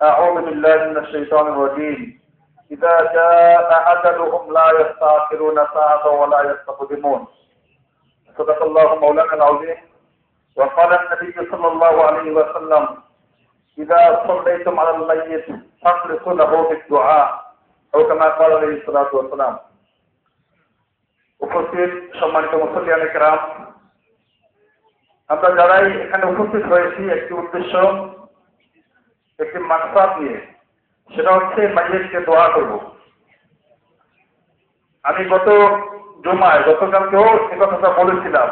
أعوذ بالله من الشيطان الرجيم. إذا جاء أجلهم لا يستأخرون ساعة ولا يستقدمون. صدق الله مولانا العظيم. وقال النبي صلى الله عليه وسلم: إذا صليتم على الميت فاخلصوا له بالدعاء أو كما قال عليه الصلاة والسلام. উপস্থিত সম্মানিত মুসল্লিয়ানে কেরাম, আমরা যারাই এখানে উপস্থিত হয়েছি একটি উদ্দেশ্য, একটি মাকসাদ নিয়ে, সেটা হচ্ছে মাইয়েতকে দোয়া করব। আমি গতকালকেও এ কথাটা বলেছিলাম,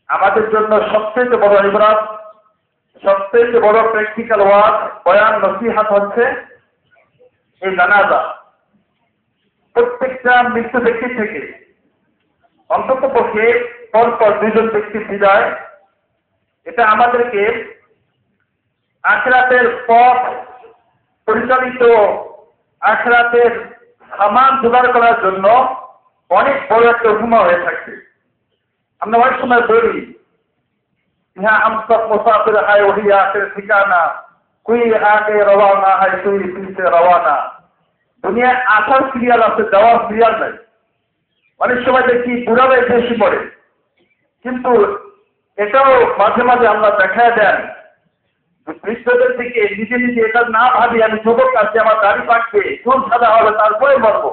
আমাদের জন্য সবচেয়ে বড় ইবরাত, সবচেয়ে বড় প্র্যাকটিক্যাল ওয়াজ, বয়ান, নসিহত হচ্ছে এই জানাজা। প্রত্যেকটা মৃত্যু ব্যক্তি থেকে অন্তত পক্ষে পরপর দুইজন ব্যক্তির বিদায়, এটা আমাদেরকে আখিরাতের পথ পরিচালিত, আখিরাতের সামান জোগাড় করার জন্য অনেক বড় একটা উপমা হয়ে থাকে। আমরা অনেক সময় বলি, হ্যাঁ हम सब मुसाफिर है वही आखिर ठिकाना, कोई आगे रवाना है कोई पीछे रवाना। দুনিয়ায় আসার সিরিয়াল আছে, যাওয়ার সিরিয়াল নাই। অনেক সময় দেখি বুড়ারাই বেশি পড়ে, কিন্তু এটাও মাঝে মাঝে আল্লাহ দেখায় দেন বৃদ্ধদের দিকে নিজে নিজে এটা না ভাবি আমি যুবক আছি, আমার দাড়ি পাকবে, চুল সাদা হবে, তারপরে মরবো।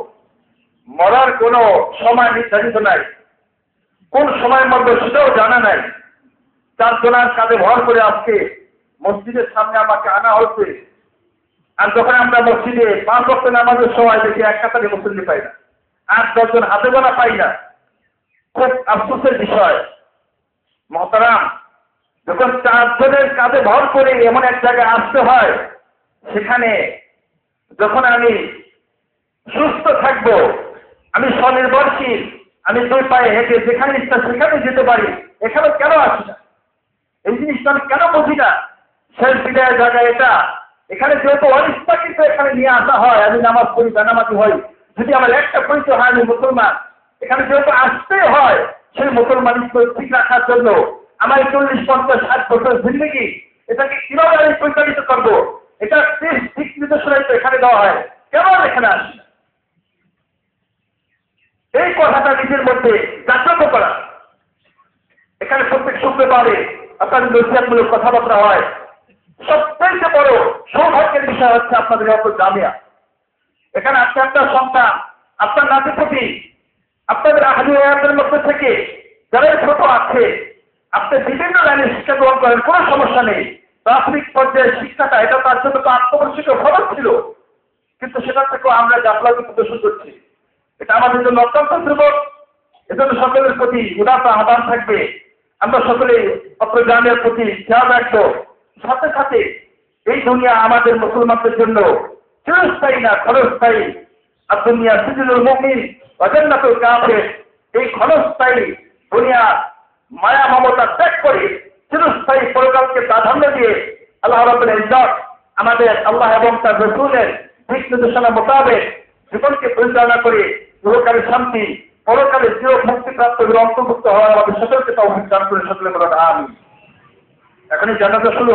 মরার কোনো সময় নির্ধারিত নাই, কোন সময় মরবো সেটাও জানা নাই। চার জনের কাঁধে ভর করে আজকে মসজিদের সামনে আমাকে আনা হচ্ছে, আর যখন আমরা মসজিদে 5 ওয়াক্ত নামাজের সময় দেখি এক কাতারে মুসল্লি পাই না, 8-10 জন হাতে গোনা পাই না। খুব আফসোসের বিষয় মহতারাম, যখন 4 জনের কাঁধে ভর করে এমন এক জায়গায় আসতে হয়, সেখানে যখন আমি সুস্থ থাকবো, আমি স্বনির্ভরশীল, আমি 2 পায়ে হেঁটে যেখানে ইচ্ছা সেখানে যেতে পারি, এখানে কেন আসি না? এই জিনিসটা আমি কেন বুঝি না? শেষ বিদায়ের জায়গায় এটা, এখানে যেহেতু অনিচ্ছাকৃত এখানে নিয়ে আসা হয়, আমি নামাজ পড়ি, জানামাজি হই, যদি আমার একটা পরিচয় হয় আমি মুসলমান, এখানে যেহেতু আসতে হয়, সেই মুসলমানকে ঠিক রাখার জন্য আমার 40-50-60 বছর জিন্দগি, এটাকে কিভাবে আমি পরিচালিত করবো, এটা ঠিক নির্দেশনাই তো এখানে দেওয়া হয়, কেন এখানে আসি না? এই কথাটা নিজের মধ্যে জাগ্রত করা। এখানে প্রত্যেক শুক্রবারে আপনাদের নসিহতমূলক কথাবার্তা হয়। সবচেয়ে বড় সৌভাগ্যের বিষয় হচ্ছে আপনাদের অত জামিয়া। এখানে আপনার সন্তান, আপনার নাতিপুতি, আপনাদের আহলিয়াতের মধ্যে থেকে যারা ছোট আছে, আপনি বিভিন্ন লাইনে শিক্ষা গ্রহণ করেন, কোনো সমস্যা নেই। প্রাথমিক পর্যায়ের শিক্ষাটা এটা তার জন্য তো আত্মপরিচিত খরচ ছিল, কিন্তু সেটা থেকেও আমরা গাফলাতি প্রদর্শন করছি। এটা আমাদের জন্য অত্যন্ত দুর্বল। এজন্য সকলের প্রতি উদাত্ত আহ্বান থাকবে, আমরা সকলে অত্র গ্রামের প্রতি খেয়াল রাখবো। সাথে সাথে এই দুনিয়া আমাদের মুসলমানদের জন্য চিরস্থায়ী না, ক্ষণস্থায়ী। আর দুনিয়া সিজনুল মুমিন ওয়া জান্নাতুল কাফির, এই ক্ষণস্থায়ী দুনিয়া মায়া মমতা ত্যাগ করে চিরস্থায়ী পরকালকে প্রাধান্য দিয়ে আল্লাহ রাব্বুল ইজ্জত আমাদের আল্লাহ এবং তার রাসূলের দিক নির্দেশনা মোতাবেক জীবনকে পরিচালনা করে ইহকালে শান্তি, পরকালে চির মুক্তিপ্রাপ্ত অন্তর্ভুক্ত হওয়ার আমাদের সকলকে তৌফিক দান করে সকলে বলেন আমিন। এখনই জানাজা শুরু।